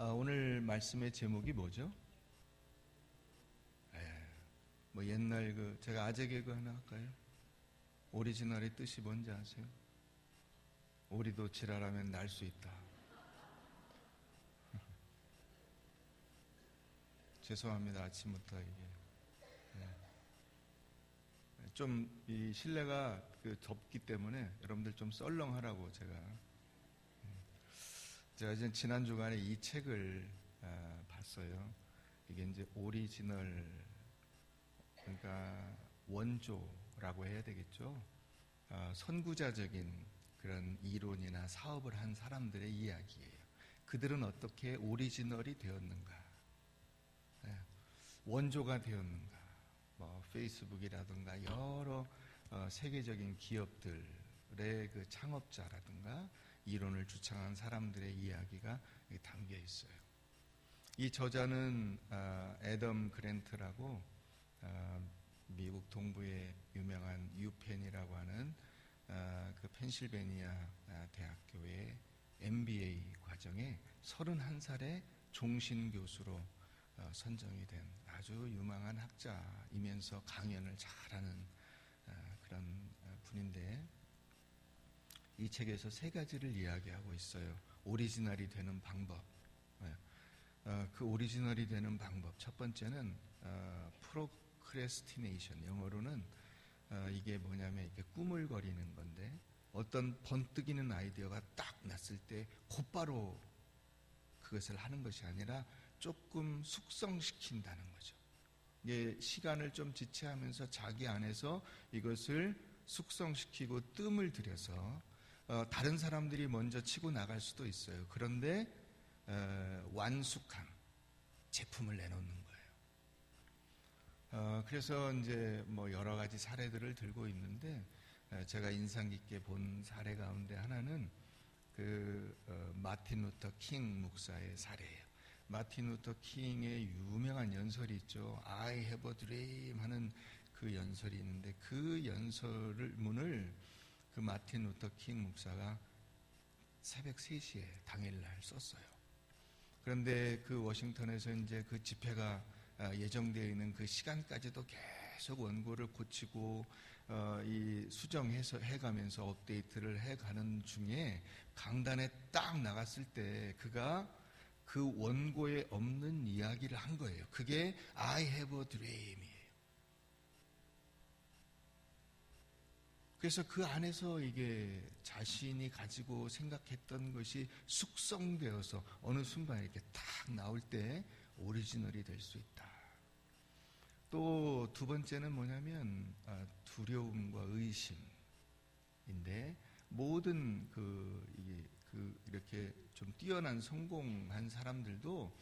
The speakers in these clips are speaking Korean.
오늘 말씀의 제목이 뭐죠? 뭐 옛날 제가 아재 개그 하나 할까요? 오리지널의 뜻이 뭔지 아세요? 오리도 지랄하면 날 수 있다. 죄송합니다. 아침부터 이게 좀 이 실내가 덥기 때문에 여러분들 좀 썰렁하라고 제가 이제 지난 주간에 이 책을 봤어요. 이게 이제 오리지널, 그러니까 원조라고 해야 되겠죠. 선구자적인 그런 이론이나 사업을 한 사람들의 이야기예요. 그들은 어떻게 오리지널이 되었는가, 원조가 되었는가. 뭐 페이스북이라든가 여러 세계적인 기업들의 그 창업자라든가 이론을 주창한 사람들의 이야기가 담겨 있어요. 이 저자는 애덤 그랜트라고 미국 동부의 유명한 유펜이라고 하는 그 펜실베니아 대학교의 MBA 과정에 31살의 종신 교수로 선정이 된 아주 유망한 학자이면서 강연을 잘하는 그런 분인데, 이 책에서 세 가지를 이야기하고 있어요. 오리지널이 되는 방법. 그 오리지널이 되는 방법. 첫 번째는 프로크레스티네이션. 영어로는 이게 뭐냐면 이렇게 꾸물거리는 건데, 어떤 번뜩이는 아이디어가 딱 났을 때 곧바로 그것을 하는 것이 아니라 조금 숙성시킨다는 거죠. 이게 시간을 좀 지체하면서 자기 안에서 이것을 숙성시키고 뜸을 들여서 다른 사람들이 먼저 치고 나갈 수도 있어요. 그런데 완숙한 제품을 내놓는 거예요. 그래서 이제 뭐 여러 가지 사례들을 들고 있는데, 제가 인상 깊게 본 사례 가운데 하나는 마틴 루터 킹 목사의 사례예요. 마틴 루터 킹의 유명한 연설이 있죠. I have a dream 하는 그 연설이 있는데, 그 연설문을 그 마틴 루터 킹 목사가 새벽 3시에 당일날 썼어요. 그런데 그 워싱턴에서 이제 그 집회가 예정되어 있는 그 시간까지도 계속 원고를 고치고 이 수정해서 해가면서 업데이트를 해가는 중에 강단에 딱 나갔을 때 그가 그 원고에 없는 이야기를 한 거예요. 그게 I have a dream이에요. 그래서 그 안에서 이게 자신이 가지고 생각했던 것이 숙성되어서 어느 순간 이렇게 탁 나올 때 오리지널이 될 수 있다. 또 두 번째는 뭐냐면 두려움과 의심인데, 모든 이렇게 좀 뛰어난 성공한 사람들도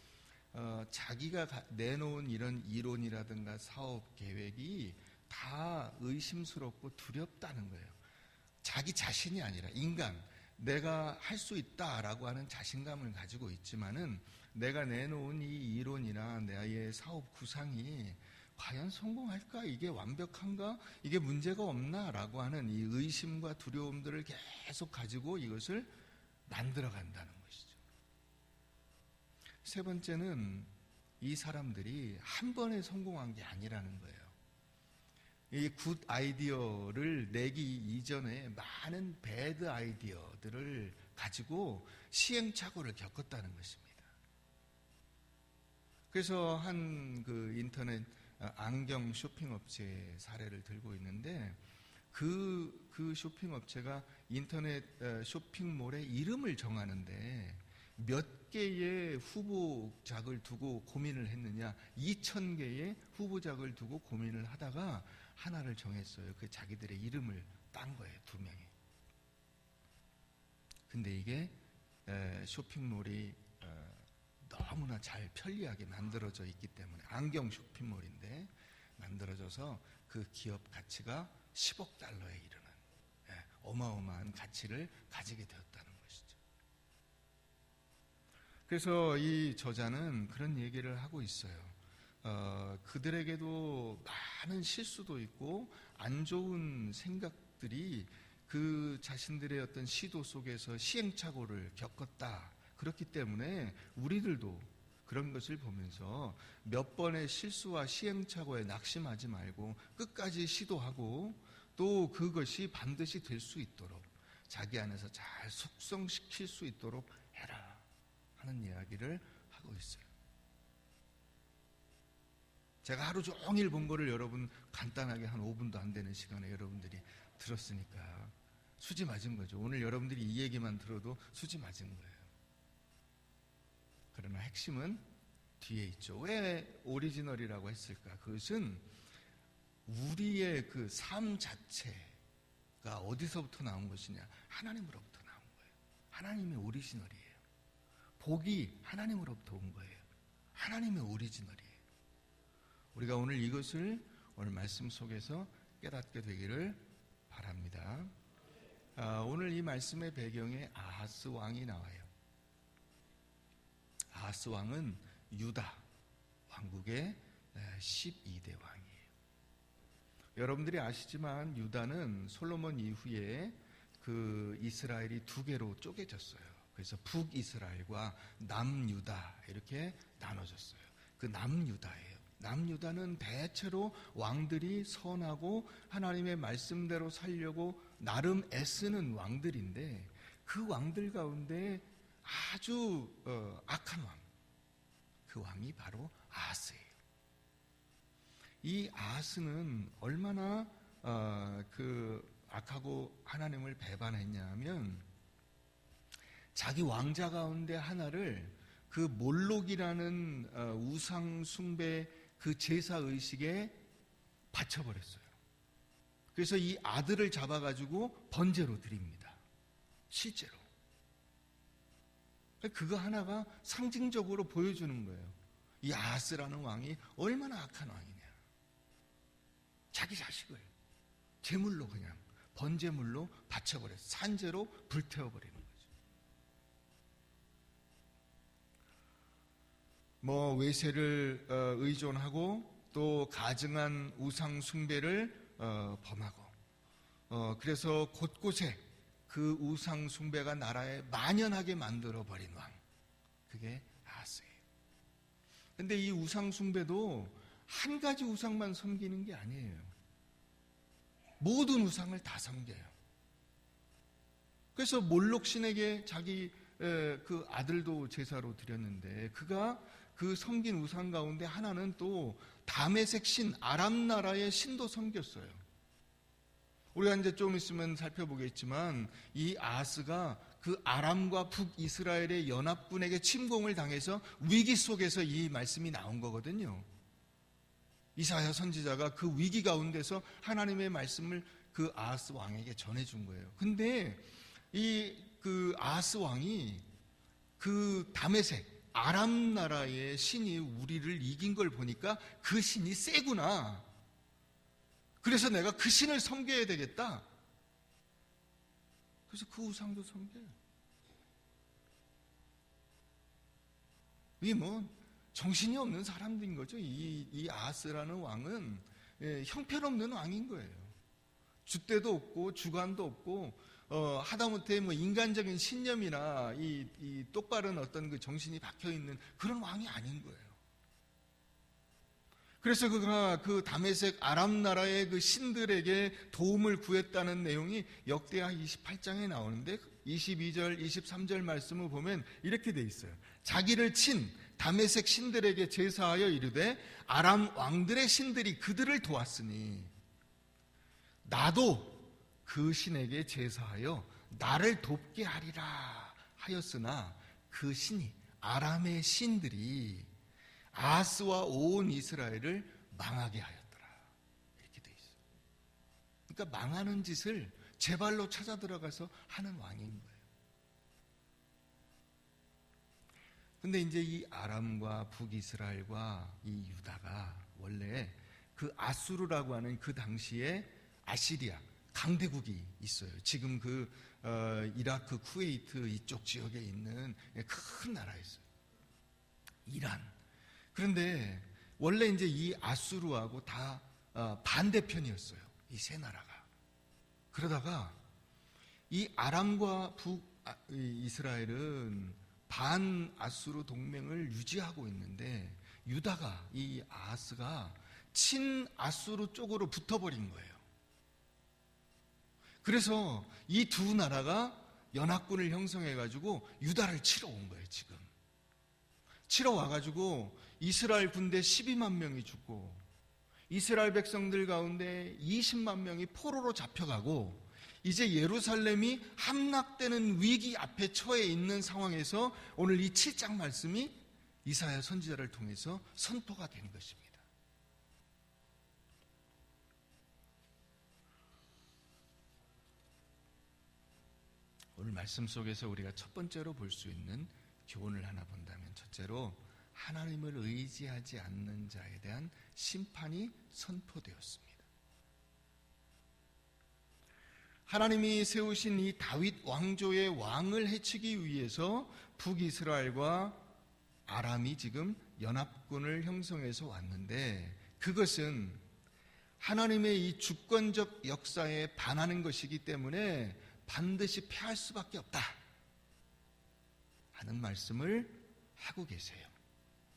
자기가 내놓은 이런 이론이라든가 사업 계획이 다 의심스럽고 두렵다는 거예요. 자기 자신이 아니라 인간, 내가 할 수 있다라고 하는 자신감을 가지고 있지만은 내가 내놓은 이 이론이나 나의 사업 구상이 과연 성공할까? 이게 완벽한가? 이게 문제가 없나? 라고 하는 이 의심과 두려움들을 계속 가지고 이것을 만들어 간다는 것이죠. 세 번째는 이 사람들이 한 번에 성공한 게 아니라는 거예요. 이 굿 아이디어를 내기 이전에 많은 배드 아이디어들을 가지고 시행착오를 겪었다는 것입니다. 그래서 한 인터넷 안경 쇼핑업체의 사례를 들고 있는데, 그 쇼핑업체가 인터넷 쇼핑몰의 이름을 정하는데 몇 개의 후보작을 두고 고민을 했느냐, 2,000개의 후보작을 두고 고민을 하다가 하나를 정했어요. 그 자기들의 이름을 딴 거예요, 2명이. 근데 이게 쇼핑몰이 너무나 잘 편리하게 만들어져 있기 때문에, 안경 쇼핑몰인데 만들어져서 그 기업 가치가 10억 달러에 이르는 어마어마한 가치를 가지게 되었다는 것이죠. 그래서 이 저자는 그런 얘기를 하고 있어요. 그들에게도 많은 실수도 있고 안 좋은 생각들이 그 자신들의 어떤 시도 속에서 시행착오를 겪었다. 그렇기 때문에 우리들도 그런 것을 보면서 몇 번의 실수와 시행착오에 낙심하지 말고 끝까지 시도하고 또 그것이 반드시 될 수 있도록 자기 안에서 잘 숙성시킬 수 있도록 해라 하는 이야기를 하고 있어요. 제가 하루 종일 본 거를 여러분 간단하게 한 5분도 안 되는 시간에 여러분들이 들었으니까 수지 맞은 거죠. 오늘 여러분들이 이 얘기만 들어도 수지 맞은 거예요. 그러나 핵심은 뒤에 있죠. 왜 오리지널이라고 했을까? 그것은 우리의 그 삶 자체가 어디서부터 나온 것이냐? 하나님으로부터 나온 거예요. 하나님의 오리지널이에요. 복이 하나님으로부터 온 거예요. 하나님의 오리지널이에요. 우리가 오늘 이것을 오늘 말씀 속에서 깨닫게 되기를 바랍니다. 오늘 이 말씀의 배경에 아하스 왕이 나와요. 아하스 왕은 유다 왕국의 12대 왕이에요. 여러분들이 아시지만 유다는 솔로몬 이후에 그 이스라엘이 두 개로 쪼개졌어요. 그래서 북이스라엘과 남유다 이렇게 나눠졌어요. 그 남유다예요. 남유다는 대체로 왕들이 선하고 하나님의 말씀대로 살려고 나름 애쓰는 왕들인데 그 왕들 가운데 아주 악한 왕, 그 왕이 바로 아하스예요. 이 아하스는 얼마나 그 악하고 하나님을 배반했냐면 자기 왕자 가운데 하나를 그 몰록이라는 우상 숭배 그 제사 의식에 바쳐버렸어요. 그래서 이 아들을 잡아가지고 번제로 드립니다. 실제로. 그거 하나가 상징적으로 보여주는 거예요. 이 아하스라는 왕이 얼마나 악한 왕이냐. 자기 자식을 제물로 그냥 번제물로 바쳐버렸어요. 산제로 불태워버리는 거죠. 외세를 의존하고 또 가증한 우상 숭배를 범하고 그래서 곳곳에 그 우상 숭배가 나라에 만연하게 만들어 버린 왕, 그게 아하스예요. 근데 이 우상 숭배도 한 가지 우상만 섬기는 게 아니에요. 모든 우상을 다 섬겨요. 그래서 몰록 신에게 자기 그 아들도 제사로 드렸는데 그가 그 섬긴 우상 가운데 하나는 또 다메섹 신, 아람 나라의 신도 섬겼어요. 우리가 이제 좀 있으면 살펴보겠지만 이 아하스가 그 아람과 북이스라엘의 연합군에게 침공을 당해서 위기 속에서 이 말씀이 나온 거거든요. 이사야 선지자가 그 위기 가운데서 하나님의 말씀을 그 아하스 왕에게 전해준 거예요. 근데 그 아하스 왕이 그 다메섹 아람 나라의 신이 우리를 이긴 걸 보니까 그 신이 세구나. 그래서 내가 그 신을 섬겨야 되겠다. 그래서 그 우상도 섬겨요. 이게 정신이 없는 사람들인 거죠. 이 아하스라는 왕은 형편없는 왕인 거예요. 줏대도 없고 주관도 없고 하다못해 인간적인 신념이나 이 똑바른 어떤 그 정신이 박혀 있는 그런 왕이 아닌 거예요. 그래서 그가 그 다메섹 아람 나라의 그 신들에게 도움을 구했다는 내용이 역대하 28장에 나오는데 22절, 23절 말씀을 보면 이렇게 돼 있어요. 자기를 친 다메섹 신들에게 제사하여 이르되 아람 왕들의 신들이 그들을 도왔으니 나도 그 신에게 제사하여 나를 돕게 하리라 하였으나 그 신이 아람의 신들이 아하스와 온 이스라엘을 망하게 하였더라. 이렇게 돼 있어요. 그러니까 망하는 짓을 제 발로 찾아 들어가서 하는 왕인 거예요. 근데 이제 이 아람과 북이스라엘과 이 유다가 원래 그 아수르라고 하는 그 당시에 아시리아 강대국이 있어요. 지금 그 이라크, 쿠웨이트 이쪽 지역에 있는 큰 나라였어요. 이란. 그런데 원래 이제 이 아수르하고 다 반대편이었어요. 이 세 나라가. 그러다가 이 아람과 북이스라엘은 반아수르 동맹을 유지하고 있는데 유다가, 이 아하스가 친아수르 쪽으로 붙어버린 거예요. 그래서 이 두 나라가 연합군을 형성해가지고 유다를 치러 온 거예요. 지금 치러 와가지고 이스라엘 군대 12만 명이 죽고 이스라엘 백성들 가운데 20만 명이 포로로 잡혀가고 이제 예루살렘이 함락되는 위기 앞에 처해 있는 상황에서 오늘 이 7장 말씀이 이사야 선지자를 통해서 선포가 된 것입니다. 오늘 말씀 속에서 우리가 첫 번째로 볼 수 있는 교훈을 하나 본다면, 첫째로 하나님을 의지하지 않는 자에 대한 심판이 선포되었습니다. 하나님이 세우신 이 다윗 왕조의 왕을 해치기 위해서 북이스라엘과 아람이 지금 연합군을 형성해서 왔는데, 그것은 하나님의 이 주권적 역사에 반하는 것이기 때문에 반드시 패할 수밖에 없다 하는 말씀을 하고 계세요.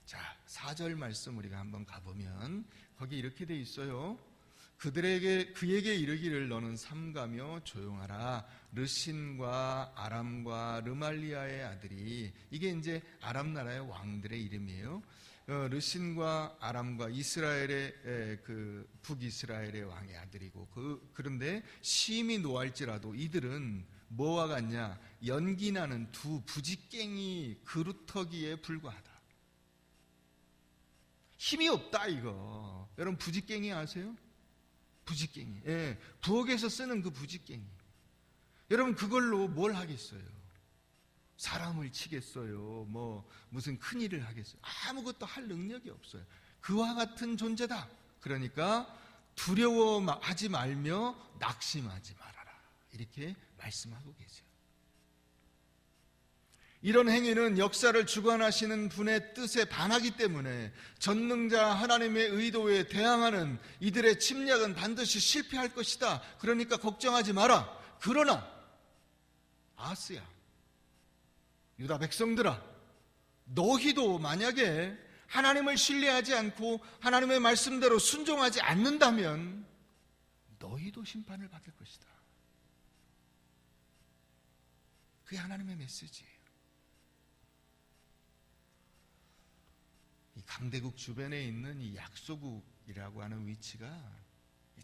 자, 4절 말씀 우리가 한번 가보면 거기 이렇게 돼 있어요. 그에게 이르기를 너는 삼가며 조용하라. 르신과 아람과 르말리아의 아들이, 이게 이제 아람 나라의 왕들의 이름이에요. 르신과 아람과 이스라엘의 그 북이스라엘의 왕의 아들이고, 그런데 심히 노할지라도 이들은 뭐와 같냐? 연기 나는 두 부지깽이 그루터기에 불과하다. 힘이 없다 이거. 여러분 부지깽이 아세요? 부지깽이. 예, 부엌에서 쓰는 그 부지깽이. 여러분 그걸로 뭘 하겠어요? 사람을 치겠어요? 무슨 큰일을 하겠어요? 아무것도 할 능력이 없어요. 그와 같은 존재다. 그러니까 두려워하지 말며 낙심하지 말아라. 이렇게 말씀하고 계세요. 이런 행위는 역사를 주관하시는 분의 뜻에 반하기 때문에 전능자 하나님의 의도에 대항하는 이들의 침략은 반드시 실패할 것이다. 그러니까 걱정하지 마라. 그러나 아하스야, 유다 백성들아, 너희도 만약에 하나님을 신뢰하지 않고 하나님의 말씀대로 순종하지 않는다면 너희도 심판을 받을 것이다. 그게 하나님의 메시지예요. 이 강대국 주변에 있는 이 약소국이라고 하는 위치가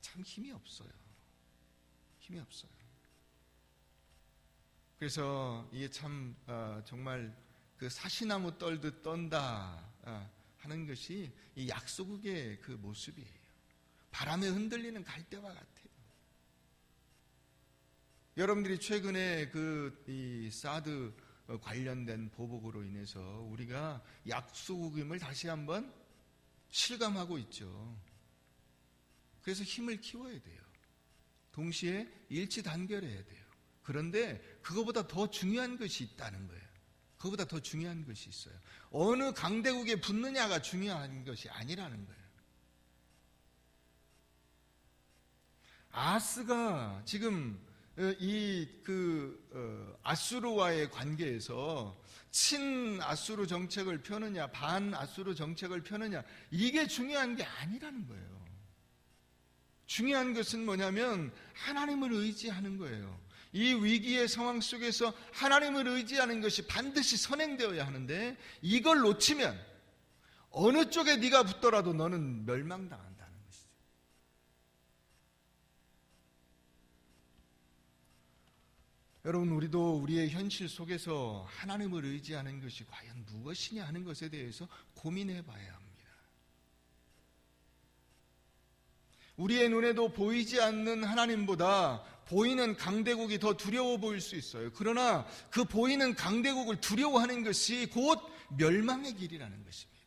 참 힘이 없어요. 힘이 없어요. 그래서 이게 참 정말 그 사시나무 떨듯 떤다 하는 것이 이 약소국의 그 모습이에요. 바람에 흔들리는 갈대와 같아요. 여러분들이 최근에 이 사드 관련된 보복으로 인해서 우리가 약소국임을 다시 한번 실감하고 있죠. 그래서 힘을 키워야 돼요. 동시에 일치단결해야 돼요. 그런데 그거보다 더 중요한 것이 있다는 거예요. 그거보다 더 중요한 것이 있어요. 어느 강대국에 붙느냐가 중요한 것이 아니라는 거예요. 아하스가 지금 아수르와의 관계에서 친아수르 정책을 펴느냐 반아수르 정책을 펴느냐, 이게 중요한 게 아니라는 거예요. 중요한 것은 뭐냐면 하나님을 의지하는 거예요. 이 위기의 상황 속에서 하나님을 의지하는 것이 반드시 선행되어야 하는데, 이걸 놓치면 어느 쪽에 네가 붙더라도 너는 멸망당한다는 것이죠. 여러분, 우리도 우리의 현실 속에서 하나님을 의지하는 것이 과연 무엇이냐 하는 것에 대해서 고민해 봐야 합니다. 우리의 눈에도 보이지 않는 하나님보다 보이는 강대국이 더 두려워 보일 수 있어요. 그러나 그 보이는 강대국을 두려워하는 것이 곧 멸망의 길이라는 것입니다.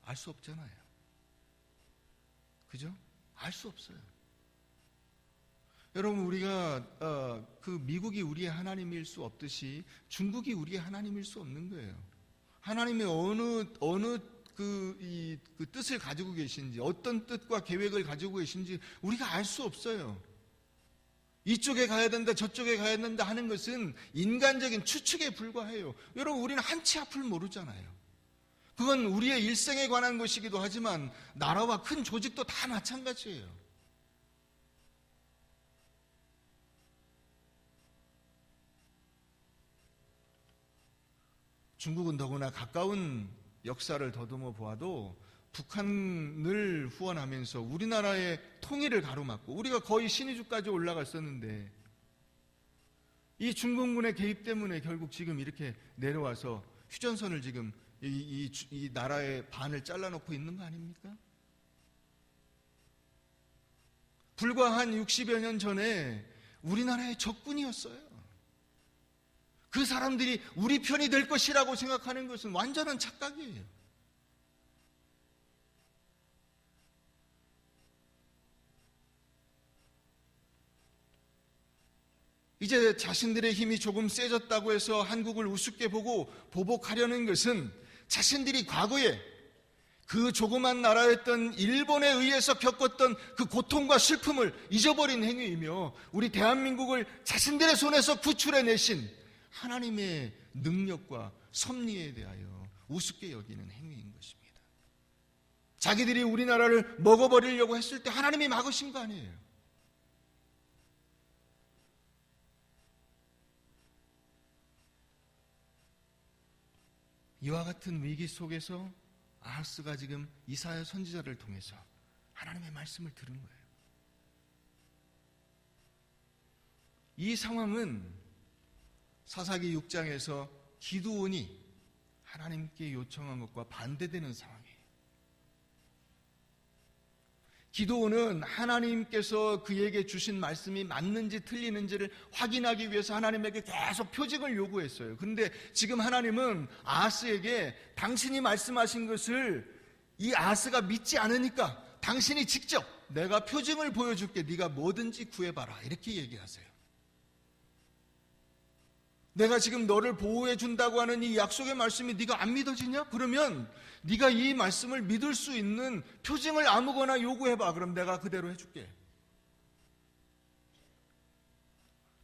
알 수 없잖아요. 그죠? 알 수 없어요. 여러분, 우리가 미국이 우리의 하나님일 수 없듯이 중국이 우리의 하나님일 수 없는 거예요. 하나님이 어느 그 뜻을 가지고 계신지, 어떤 뜻과 계획을 가지고 계신지 우리가 알 수 없어요. 이쪽에 가야 된다, 저쪽에 가야 된다 하는 것은 인간적인 추측에 불과해요. 여러분, 우리는 한치 앞을 모르잖아요. 그건 우리의 일생에 관한 것이기도 하지만 나라와 큰 조직도 다 마찬가지예요. 중국은 더구나 가까운 역사를 더듬어 보아도 북한을 후원하면서 우리나라의 통일을 가로막고 우리가 거의 신의주까지 올라갔었는데 이 중공군의 개입 때문에 결국 지금 이렇게 내려와서 휴전선을 지금 이 나라의 반을 잘라놓고 있는 거 아닙니까? 불과 한 60여 년 전에 우리나라의 적군이었어요. 그 사람들이 우리 편이 될 것이라고 생각하는 것은 완전한 착각이에요. 이제 자신들의 힘이 조금 세졌다고 해서 한국을 우습게 보고 보복하려는 것은 자신들이 과거에 그 조그만 나라였던 일본에 의해서 겪었던 그 고통과 슬픔을 잊어버린 행위이며 우리 대한민국을 자신들의 손에서 구출해내신 하나님의 능력과 섭리에 대하여 우습게 여기는 행위인 것입니다. 자기들이 우리나라를 먹어버리려고 했을 때 하나님이 막으신 거 아니에요. 이와 같은 위기 속에서 아하스가 지금 이사야 선지자를 통해서 하나님의 말씀을 들은 거예요. 이 상황은 사사기 6장에서 기드온이 하나님께 요청한 것과 반대되는 상황이에요. 기드온은 하나님께서 그에게 주신 말씀이 맞는지 틀리는지를 확인하기 위해서 하나님에게 계속 표징을 요구했어요. 그런데 지금 하나님은 아하스에게 당신이 말씀하신 것을 이 아하스가 믿지 않으니까 당신이 직접 내가 표징을 보여줄게. 네가 뭐든지 구해봐라. 이렇게 얘기하세요. 내가 지금 너를 보호해 준다고 하는 이 약속의 말씀이 네가 안 믿어지냐? 그러면 네가 이 말씀을 믿을 수 있는 표징을 아무거나 요구해봐. 그럼 내가 그대로 해줄게.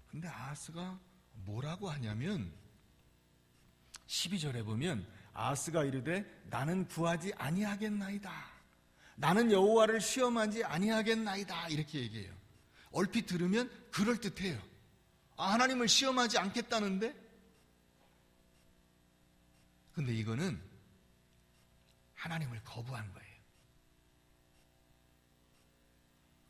근데 아하스가 뭐라고 하냐면 12절에 보면 아하스가 이르되 나는 구하지 아니하겠나이다. 나는 여호와를 시험하지 아니하겠나이다. 이렇게 얘기해요. 얼핏 들으면 그럴듯해요. 하나님을 시험하지 않겠다는데? 근데 이거는 하나님을 거부한 거예요.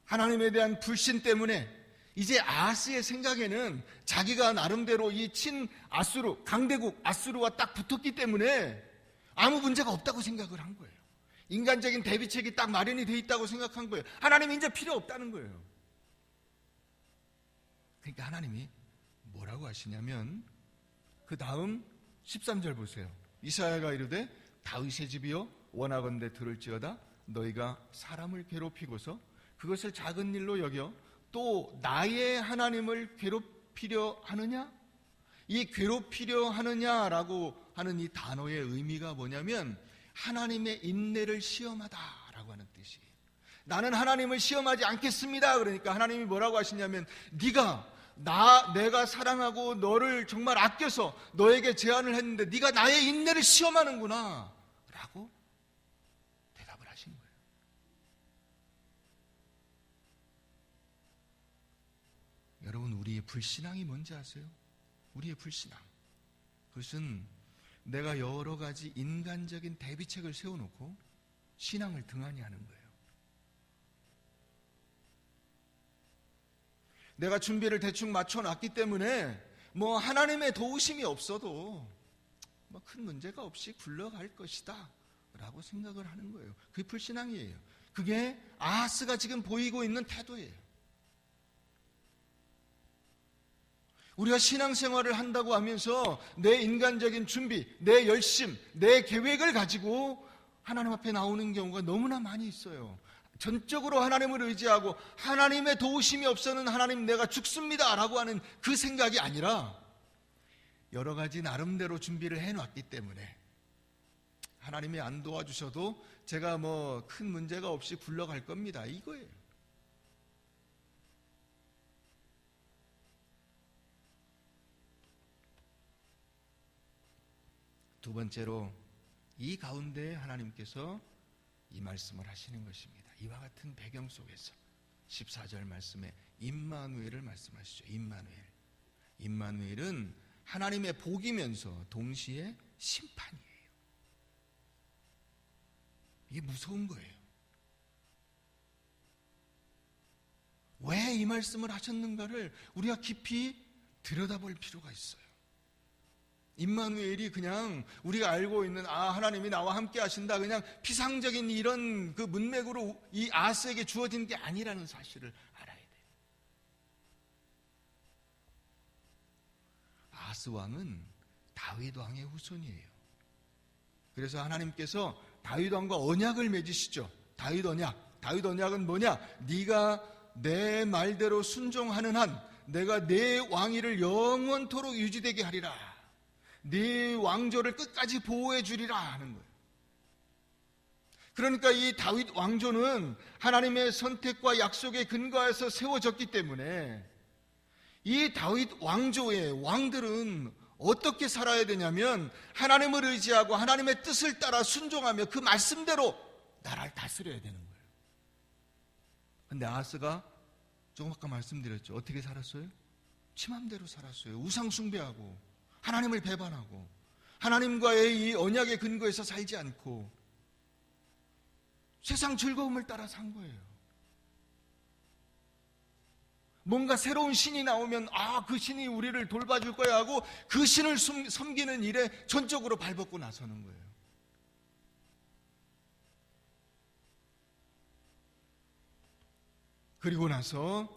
하나님에 대한 불신 때문에 이제 아하스의 생각에는 자기가 나름대로 이 친아수르, 강대국 아수르와 딱 붙었기 때문에 아무 문제가 없다고 생각을 한 거예요. 인간적인 대비책이 딱 마련이 돼 있다고 생각한 거예요. 하나님이 이제 필요 없다는 거예요. 그러니까 하나님이 뭐라고 하시냐면 그 다음 13절 보세요. 이사야가 이르되 다윗의 집이여 원하건대 들을지어다. 너희가 사람을 괴롭히고서 그것을 작은 일로 여겨 또 나의 하나님을 괴롭히려 하느냐? 이 괴롭히려 하느냐라고 하는 이 단어의 의미가 뭐냐면 하나님의 인내를 시험하다라고 하는 뜻이에요. 나는 하나님을 시험하지 않겠습니다. 그러니까 하나님이 뭐라고 하시냐면 내가 사랑하고 너를 정말 아껴서 너에게 제안을 했는데 네가 나의 인내를 시험하는구나 라고 대답을 하신 거예요. 여러분, 우리의 불신앙이 뭔지 아세요? 우리의 불신앙, 그것은 내가 여러 가지 인간적인 대비책을 세워놓고 신앙을 등한히 하는 거예요. 내가 준비를 대충 맞춰놨기 때문에 하나님의 도우심이 없어도 큰 문제가 없이 굴러갈 것이다 라고 생각을 하는 거예요. 그게 불신앙이에요. 그게 아하스가 지금 보이고 있는 태도예요. 우리가 신앙생활을 한다고 하면서 내 인간적인 준비, 내 열심, 내 계획을 가지고 하나님 앞에 나오는 경우가 너무나 많이 있어요. 전적으로 하나님을 의지하고 하나님의 도우심이 없어는 하나님 내가 죽습니다 라고 하는 그 생각이 아니라 여러 가지 나름대로 준비를 해놨기 때문에 하나님이 안 도와주셔도 제가 큰 문제가 없이 굴러갈 겁니다, 이거예요. 두 번째로 이 가운데 하나님께서 이 말씀을 하시는 것입니다. 이와 같은 배경 속에서 14절 말씀에 임마누엘을 말씀하시죠. 임마누엘은 하나님의 복이면서 동시에 심판이에요. 이게 무서운 거예요. 왜 이 말씀을 하셨는가를 우리가 깊이 들여다볼 필요가 있어요. 임마누엘이 그냥 우리가 알고 있는 하나님이 나와 함께 하신다, 그냥 피상적인 이런 그 문맥으로 이 아하스에게 주어진 게 아니라는 사실을 알아야 돼요. 아하스 왕은 다윗 왕의 후손이에요. 그래서 하나님께서 다윗 왕과 언약을 맺으시죠. 다윗 언약은 뭐냐? 네가 내 말대로 순종하는 한 내가 내 왕위를 영원토록 유지되게 하리라. 네 왕조를 끝까지 보호해 주리라 하는 거예요. 그러니까 이 다윗 왕조는 하나님의 선택과 약속에 근거해서 세워졌기 때문에 이 다윗 왕조의 왕들은 어떻게 살아야 되냐면 하나님을 의지하고 하나님의 뜻을 따라 순종하며 그 말씀대로 나라를 다스려야 되는 거예요. 근데 아하스가 조금 아까 말씀드렸죠. 어떻게 살았어요? 지 맘대로 살았어요. 우상 숭배하고 하나님을 배반하고 하나님과의 이 언약의 근거에서 살지 않고 세상 즐거움을 따라 산 거예요. 뭔가 새로운 신이 나오면 그 신이 우리를 돌봐줄 거야 하고 그 신을 섬기는 일에 전적으로 발벗고 나서는 거예요. 그리고 나서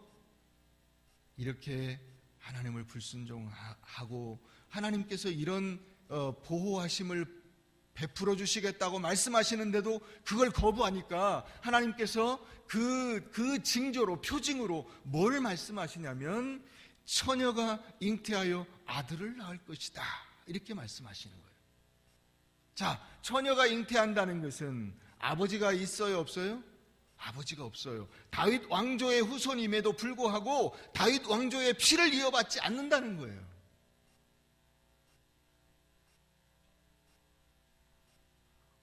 이렇게 하나님을 불순종하고 하나님께서 이런 보호하심을 베풀어 주시겠다고 말씀하시는데도 그걸 거부하니까 하나님께서 그 징조로, 표징으로 뭘 말씀하시냐면 처녀가 잉태하여 아들을 낳을 것이다, 이렇게 말씀하시는 거예요. 자, 처녀가 잉태한다는 것은 아버지가 있어요, 없어요? 아버지가 없어요. 다윗 왕조의 후손임에도 불구하고 다윗 왕조의 피를 이어받지 않는다는 거예요.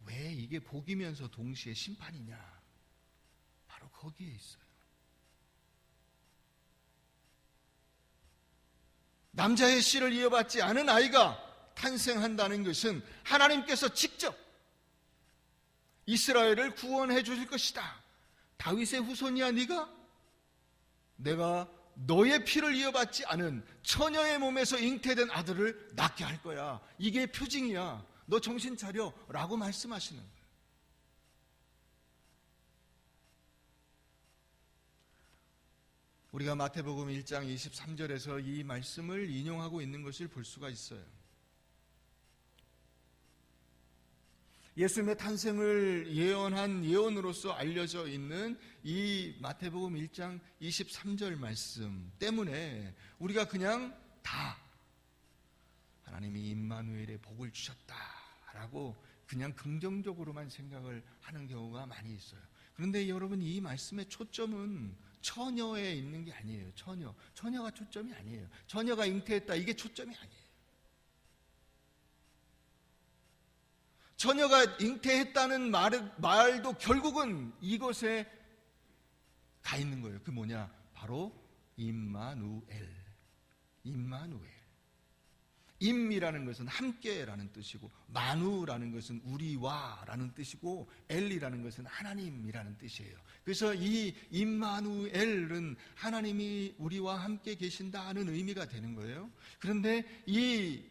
왜 이게 복이면서 동시에 심판이냐? 바로 거기에 있어요. 남자의 씨를 이어받지 않은 아이가 탄생한다는 것은 하나님께서 직접 이스라엘을 구원해 주실 것이다. 다윗의 후손이야 네가? 내가 너의 피를 이어받지 않은 처녀의 몸에서 잉태된 아들을 낳게 할 거야. 이게 표징이야. 너 정신 차려 라고 말씀하시는 거예요. 우리가 마태복음 1장 23절에서 이 말씀을 인용하고 있는 것을 볼 수가 있어요. 예수님의 탄생을 예언한 예언으로서 알려져 있는 이 마태복음 1장 23절 말씀 때문에 우리가 그냥 다 하나님이 임마누엘의 복을 주셨다라고 그냥 긍정적으로만 생각을 하는 경우가 많이 있어요. 그런데 여러분, 이 말씀의 초점은 처녀에 있는 게 아니에요. 처녀가 초점이 아니에요. 처녀가 잉태했다, 이게 초점이 아니에요. 처녀가 잉태했다는 말도 결국은 이것에 가 있는 거예요. 그 뭐냐? 바로 임마누엘. 임이라는 것은 함께라는 뜻이고, 마누라는 것은 우리와라는 뜻이고, 엘이라는 것은 하나님이라는 뜻이에요. 그래서 이 임마누엘은 하나님이 우리와 함께 계신다 하는 의미가 되는 거예요. 그런데 이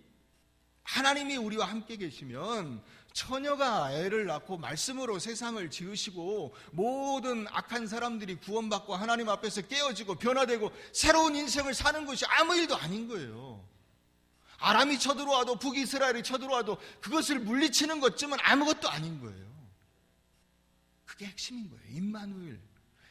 하나님이 우리와 함께 계시면 처녀가 애를 낳고 말씀으로 세상을 지으시고 모든 악한 사람들이 구원받고 하나님 앞에서 깨어지고 변화되고 새로운 인생을 사는 것이 아무 일도 아닌 거예요. 아람이 쳐들어와도 북이스라엘이 쳐들어와도 그것을 물리치는 것쯤은 아무것도 아닌 거예요. 그게 핵심인 거예요. 임마누엘.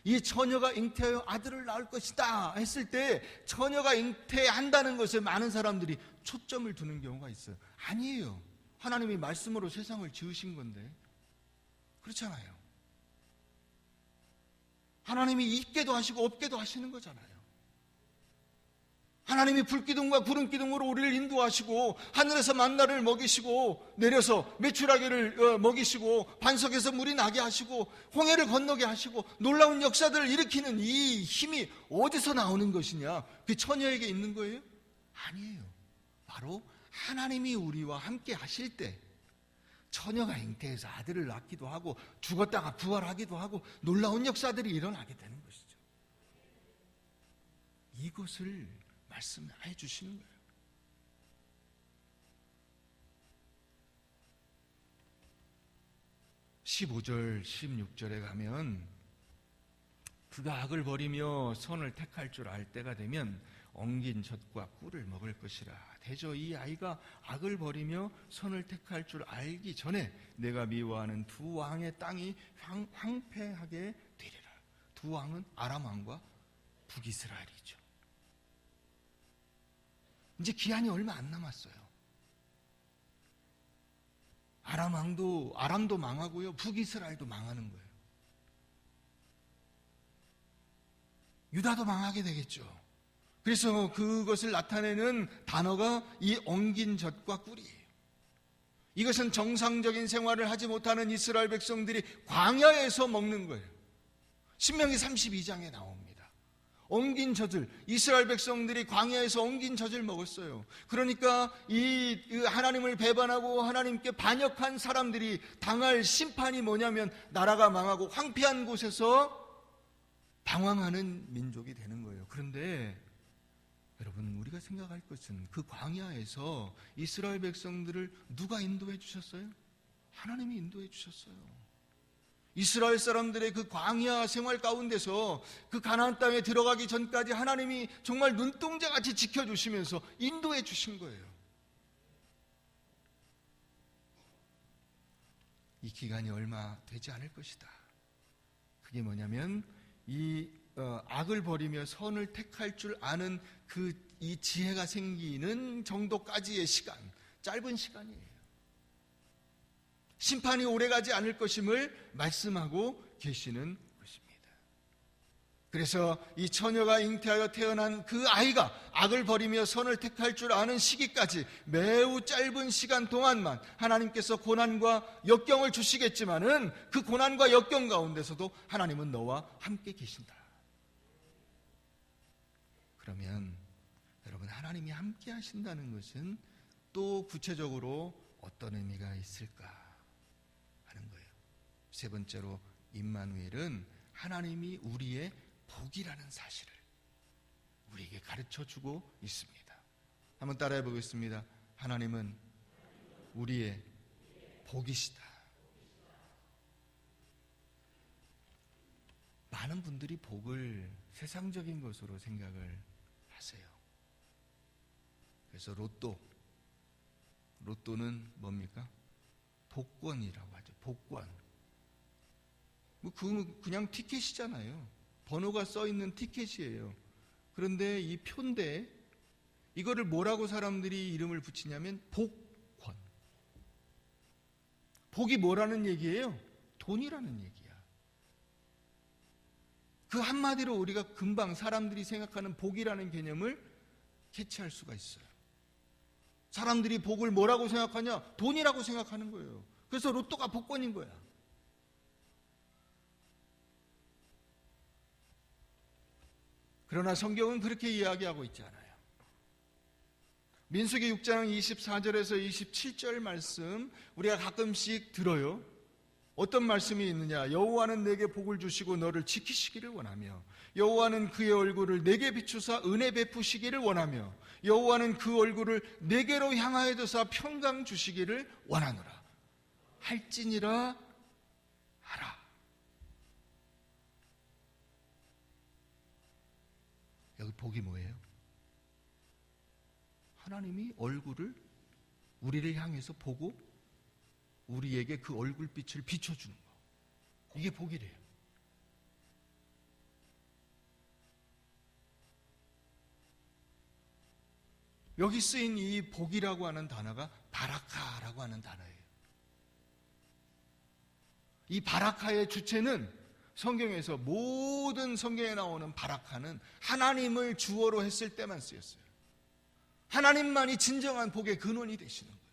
이 처녀가 잉태하여 아들을 낳을 것이다 했을 때 처녀가 잉태한다는 것에 많은 사람들이 초점을 두는 경우가 있어요. 아니에요. 하나님이 말씀으로 세상을 지으신 건데. 그렇잖아요. 하나님이 있게도 하시고 없게도 하시는 거잖아요. 하나님이 불기둥과 구름기둥으로 우리를 인도하시고 하늘에서 만나를 먹이시고 내려서 메추라기를 먹이시고 반석에서 물이 나게 하시고 홍해를 건너게 하시고 놀라운 역사들을 일으키는 이 힘이 어디서 나오는 것이냐? 그 처녀에게 있는 거예요? 아니에요. 바로 하나님이 우리와 함께 하실 때 처녀가 잉태해서 아들을 낳기도 하고 죽었다가 부활하기도 하고 놀라운 역사들이 일어나게 되는 것이죠. 이것을 말씀해 주시는 거예요. 15절, 16절에 가면 그가 악을 버리며 선을 택할 줄 알 때가 되면 엉긴 젖과 꿀을 먹을 것이라. 대저 이 아이가 악을 버리며 선을 택할 줄 알기 전에 내가 미워하는 두 왕의 땅이 황폐하게 되리라. 두 왕은 아람 왕과 북이스라엘이죠. 이제 기한이 얼마 안 남았어요. 아람도 망하고요, 북이스라엘도 망하는 거예요. 유다도 망하게 되겠죠. 그래서 그것을 나타내는 단어가 이 엉긴 젖과 꿀이에요. 이것은 정상적인 생활을 하지 못하는 이스라엘 백성들이 광야에서 먹는 거예요. 신명기 32장에 나옵니다. 엉긴 젖을, 이스라엘 백성들이 광야에서 엉긴 젖을 먹었어요. 그러니까 이 하나님을 배반하고 하나님께 반역한 사람들이 당할 심판이 뭐냐면 나라가 망하고 황폐한 곳에서 방황하는 민족이 되는 거예요. 그런데 여러분, 우리가 생각할 것은 그 광야에서 이스라엘 백성들을 누가 인도해 주셨어요? 하나님이 인도해 주셨어요. 이스라엘 사람들의 그 광야 생활 가운데서 그 가나안 땅에 들어가기 전까지 하나님이 정말 눈동자같이 지켜주시면서 인도해 주신 거예요. 이 기간이 얼마 되지 않을 것이다. 그게 뭐냐면 이 악을 버리며 선을 택할 줄 아는 이 지혜가 생기는 정도까지의 시간, 짧은 시간이에요. 심판이 오래가지 않을 것임을 말씀하고 계시는 것입니다. 그래서 이 처녀가 잉태하여 태어난 그 아이가 악을 버리며 선을 택할 줄 아는 시기까지 매우 짧은 시간 동안만 하나님께서 고난과 역경을 주시겠지만은 그 고난과 역경 가운데서도 하나님은 너와 함께 계신다. 그러면 여러분, 하나님이 함께 하신다는 것은 또 구체적으로 어떤 의미가 있을까 하는 거예요. 세 번째로 임마누엘은 하나님이 우리의 복이라는 사실을 우리에게 가르쳐주고 있습니다. 한번 따라해 보겠습니다. 하나님은 우리의 복이시다. 많은 분들이 복을 세상적인 것으로 생각을 하세요. 그래서 로또는 뭡니까? 복권이라고 하죠. 복권. 그냥 티켓이잖아요. 번호가 써 있는 티켓이에요. 그런데 이 표인데 이거를 뭐라고 사람들이 이름을 붙이냐면 복권. 복이 뭐라는 얘기예요? 돈이라는 얘기야. 그 한마디로 우리가 금방 사람들이 생각하는 복이라는 개념을 캐치할 수가 있어요. 사람들이 복을 뭐라고 생각하냐? 돈이라고 생각하는 거예요. 그래서 로또가 복권인 거야. 그러나 성경은 그렇게 이야기하고 있지 않아요. 민수기 6장 24절에서 27절 말씀 우리가 가끔씩 들어요. 어떤 말씀이 있느냐? 여호와는 내게 복을 주시고 너를 지키시기를 원하며 여호와는 그의 얼굴을 내게 비추사 은혜 베푸시기를 원하며 여호와는 그 얼굴을 내게로 향하여 두사 평강 주시기를 원하노라. 할지니라 하라. 여기 복이 뭐예요? 하나님이 얼굴을 우리를 향해서 보고 우리에게 그 얼굴빛을 비춰주는 거. 이게 복이래요. 여기 쓰인 이 복이라고 하는 단어가 바라카라고 하는 단어예요. 이 바라카의 주체는 모든 성경에 나오는 바라카는 하나님을 주어로 했을 때만 쓰였어요. 하나님만이 진정한 복의 근원이 되시는 거예요.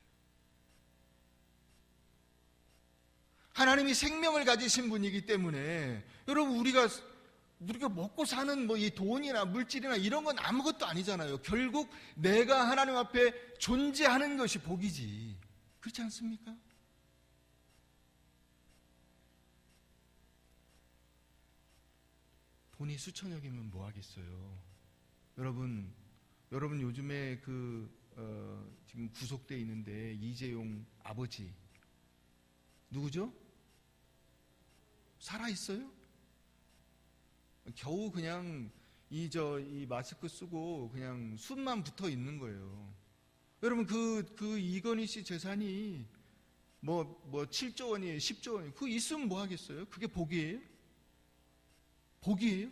하나님이 생명을 가지신 분이기 때문에 여러분 우리가 먹고 사는 이 돈이나 물질이나 이런 건 아무것도 아니잖아요. 결국 내가 하나님 앞에 존재하는 것이 복이지. 그렇지 않습니까? 돈이 수천억이면 뭐 하겠어요? 여러분 요즘에 지금 구속돼 있는데 이재용 아버지 누구죠? 살아 있어요? 겨우 그냥 이 마스크 쓰고 그냥 숨만 붙어 있는 거예요. 여러분 그 이건희 씨 재산이 뭐 7조 원이에요, 10조 원이에요. 그거 있으면 뭐 하겠어요? 그게 복이에요? 복이에요?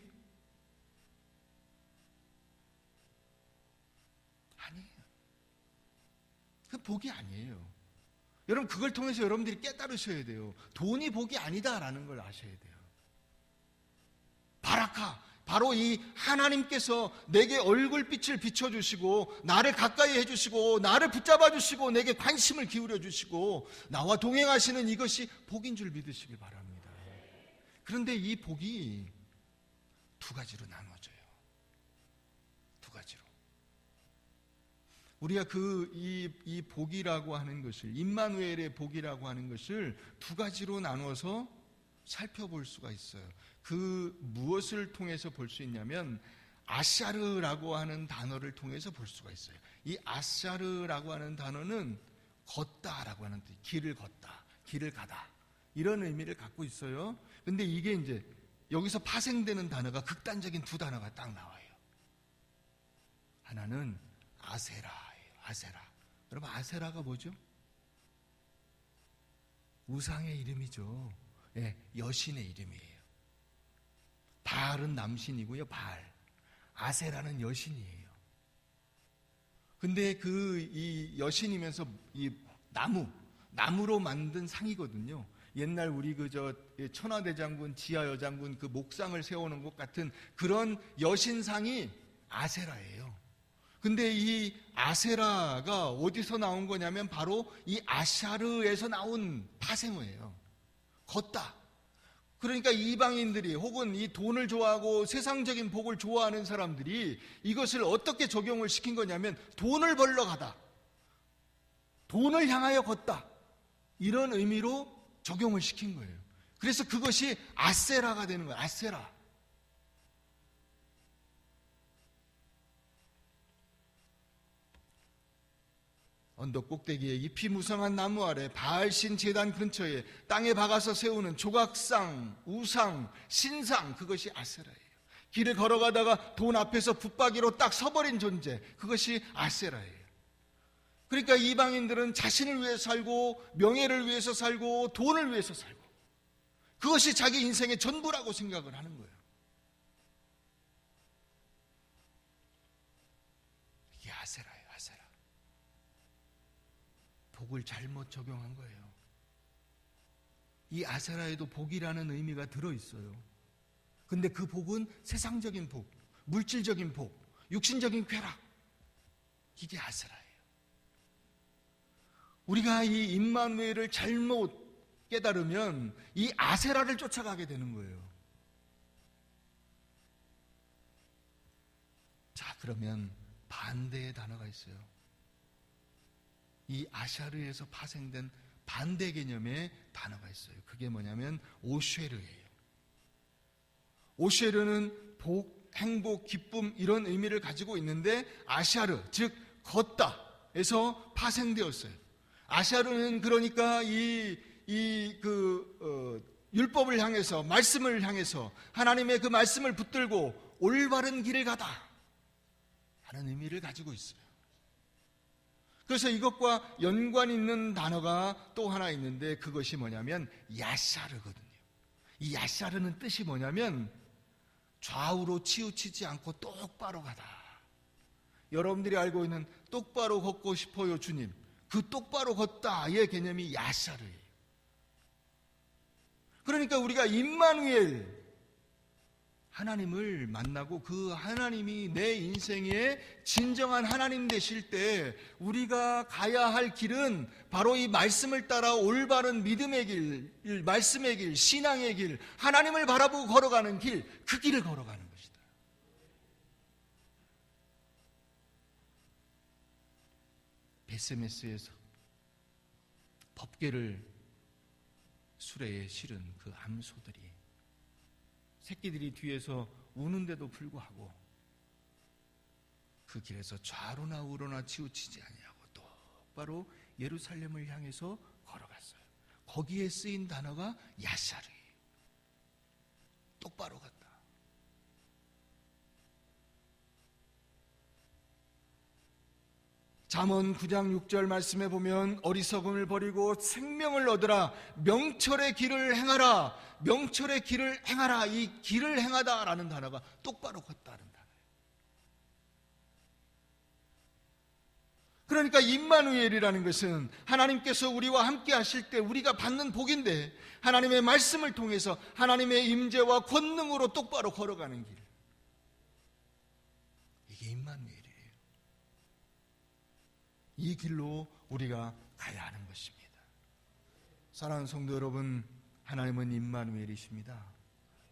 아니에요. 그 복이 아니에요. 여러분 그걸 통해서 여러분들이 깨달으셔야 돼요. 돈이 복이 아니다라는 걸 아셔야 돼요. 바라카, 바로 이 하나님께서 내게 얼굴빛을 비춰주시고 나를 가까이 해주시고 나를 붙잡아 주시고 내게 관심을 기울여 주시고 나와 동행하시는 이것이 복인 줄 믿으시길 바랍니다. 그런데 이 복이 두 가지로 나눠져요. 두 가지로. 우리가 이 복이라고 하는 것을, 임마누엘의 복이라고 하는 것을 두 가지로 나눠서 살펴볼 수가 있어요. 그 무엇을 통해서 볼 수 있냐면 아샤르라고 하는 단어를 통해서 볼 수가 있어요. 이 아샤르라고 하는 단어는 걷다라고 하는 뜻, 길을 걷다, 길을 가다 이런 의미를 갖고 있어요. 근데 이게 이제 여기서 파생되는 단어가 극단적인 두 단어가 딱 나와요. 하나는 아세라예요. 아세라. 여러분 아세라가 뭐죠? 우상의 이름이죠. 예, 여신의 이름이에요. 바알은 남신이고요. 바알. 아세라는 여신이에요. 근데 이 여신이면서 이 나무로 만든 상이거든요. 옛날 우리 천하대장군, 지하여장군 그 목상을 세우는 것 같은 그런 여신상이 아세라예요. 근데 이 아세라가 어디서 나온 거냐면 바로 이 아샤르에서 나온 파생어예요. 걷다. 그러니까 이방인들이 혹은 이 돈을 좋아하고 세상적인 복을 좋아하는 사람들이 이것을 어떻게 적용을 시킨 거냐면 돈을 벌러 가다. 돈을 향하여 걷다. 이런 의미로 적용을 시킨 거예요. 그래서 그것이 아세라가 되는 거예요. 아세라. 언덕 꼭대기에 잎이 무성한 나무 아래 바알신 제단 근처에 땅에 박아서 세우는 조각상, 우상, 신상, 그것이 아세라예요. 길을 걸어가다가 돈 앞에서 붙박이로 딱 서버린 존재, 그것이 아세라예요. 그러니까 이방인들은 자신을 위해 살고 명예를 위해서 살고 돈을 위해서 살고 그것이 자기 인생의 전부라고 생각을 하는 거예요. 이게 아세라예요. 아세라. 복을 잘못 적용한 거예요. 이 아세라에도 복이라는 의미가 들어있어요. 근데 그 복은 세상적인 복, 물질적인 복, 육신적인 쾌락, 이게 아세라예요. 우리가 이 임마누엘을 잘못 깨달으면 이 아세라를 쫓아가게 되는 거예요. 자, 그러면 반대의 단어가 있어요. 이 아샤르에서 파생된 반대 개념의 단어가 있어요. 그게 뭐냐면 오쉐르예요. 오쉐르는 복, 행복, 기쁨 이런 의미를 가지고 있는데 아샤르, 즉 걷다에서 파생되었어요. 아샤르는 그러니까 율법을 향해서, 말씀을 향해서 하나님의 그 말씀을 붙들고 올바른 길을 가다 하는 의미를 가지고 있어요. 그래서 이것과 연관 있는 단어가 또 하나 있는데 그것이 뭐냐면 야샤르거든요. 이 야샤르는 뜻이 뭐냐면 좌우로 치우치지 않고 똑바로 가다. 여러분들이 알고 있는 똑바로 걷고 싶어요 주님, 그 똑바로 걷다의 개념이 야샤르예요. 그러니까 우리가 임마누엘, 하나님을 만나고 그 하나님이 내 인생의 진정한 하나님 되실 때 우리가 가야 할 길은 바로 이 말씀을 따라 올바른 믿음의 길, 말씀의 길, 신앙의 길, 하나님을 바라보고 걸어가는 길, 그 길을 걸어가는 것이다. 베세메스에서 법궤를 수레에 실은 그 암소들이, 새끼들이 뒤에서 우는데도 불구하고 그 길에서 좌로나 우로나 치우치지 아니하고 똑바로 예루살렘을 향해서 걸어갔어요. 거기에 쓰인 단어가 야샤르, 똑바로 갔다. 잠언 9장 6절 말씀에 보면 어리석음을 버리고 생명을 얻으라, 명철의 길을 행하라, 명철의 길을 행하라. 이 길을 행하다라는 단어가 똑바로 걷다는 단어예요. 그러니까 임마누엘이라는 것은 하나님께서 우리와 함께 하실 때 우리가 받는 복인데, 하나님의 말씀을 통해서 하나님의 임재와 권능으로 똑바로 걸어가는 길, 이게 임마누엘이에요. 이 길로 우리가 가야 하는 것입니다. 사랑하는 성도 여러분, 하나님은 임마누엘이십니다.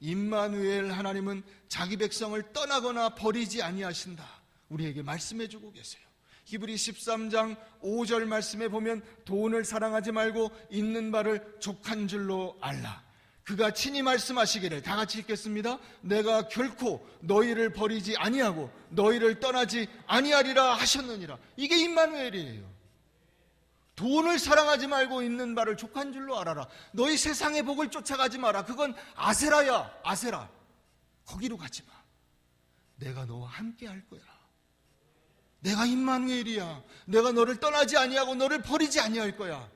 임마누엘 하나님은 자기 백성을 떠나거나 버리지 아니하신다, 우리에게 말씀해 주고 계세요. 히브리 13장 5절 말씀에 보면 돈을 사랑하지 말고 있는 바를 족한 줄로 알라. 그가 친히 말씀하시기를, 다 같이 읽겠습니다. 내가 결코 너희를 버리지 아니하고 너희를 떠나지 아니하리라 하셨느니라. 이게 임마누엘이에요. 돈을 사랑하지 말고 있는 바를 족한 줄로 알아라. 너희 세상의 복을 쫓아가지 마라. 그건 아세라야, 아세라. 거기로 가지 마. 내가 너와 함께 할 거야. 내가 임마누엘이야. 내가 너를 떠나지 아니하고 너를 버리지 아니할 거야.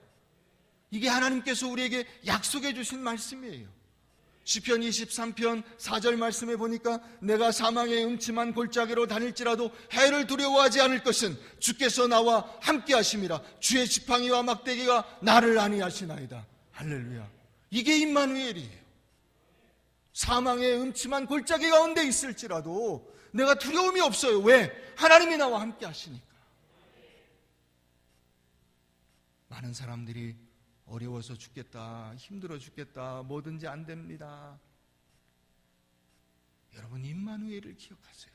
이게 하나님께서 우리에게 약속해 주신 말씀이에요. 시편 23편 4절 말씀에 보니까 내가 사망의 음침한 골짜기로 다닐지라도 해를 두려워하지 않을 것은 주께서 나와 함께 하심이라. 주의 지팡이와 막대기가 나를 안위하시나이다. 할렐루야. 이게 임마누엘이에요. 사망의 음침한 골짜기 가운데 있을지라도 내가 두려움이 없어요. 왜? 하나님이 나와 함께 하시니까. 많은 사람들이 어려워서 죽겠다, 힘들어 죽겠다, 뭐든지 안 됩니다. 여러분, 임마누엘을 기억하세요.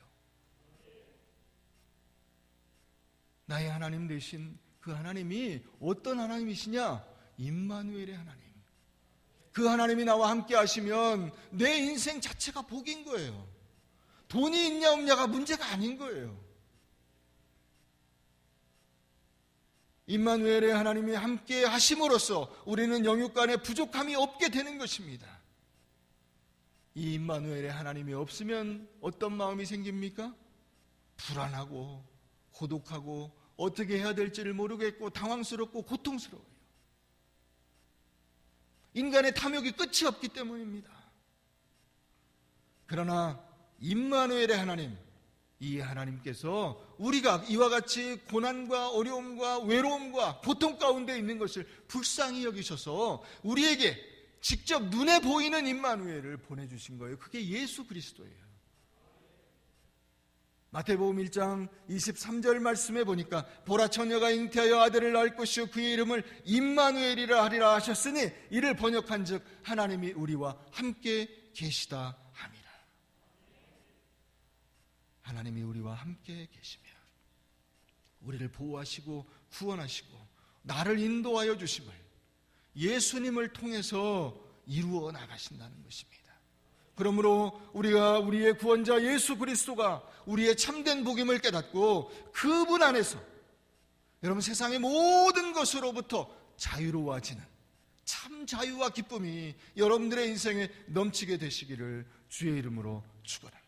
나의 하나님 되신 그 하나님이 어떤 하나님이시냐? 임마누엘의 하나님. 그 하나님이 나와 함께 하시면 내 인생 자체가 복인 거예요. 돈이 있냐 없냐가 문제가 아닌 거예요. 임마누엘의 하나님이 함께 하심으로써 우리는 영육간에 부족함이 없게 되는 것입니다. 이 임마누엘의 하나님이 없으면 어떤 마음이 생깁니까? 불안하고 고독하고 어떻게 해야 될지를 모르겠고 당황스럽고 고통스러워요. 인간의 탐욕이 끝이 없기 때문입니다. 그러나 임마누엘의 하나님, 이 하나님께서 우리가 이와 같이 고난과 어려움과 외로움과 고통 가운데 있는 것을 불쌍히 여기셔서 우리에게 직접 눈에 보이는 임마누엘을 보내주신 거예요. 그게 예수 그리스도예요. 마태복음 1장 23절 말씀에 보니까 보라, 처녀가 잉태하여 아들을 낳을 것이요 그의 이름을 임마누엘이라 하리라 하셨으니 이를 번역한 즉 하나님이 우리와 함께 계시다 함이라. 하나님이 우리와 함께 계시며 우리를 보호하시고 구원하시고 나를 인도하여 주심을 예수님을 통해서 이루어 나가신다는 것입니다. 그러므로 우리가 우리의 구원자 예수 그리스도가 우리의 참된 복임을 깨닫고 그분 안에서 여러분 세상의 모든 것으로부터 자유로워지는 참 자유와 기쁨이 여러분들의 인생에 넘치게 되시기를 주의 이름으로 축원합니다.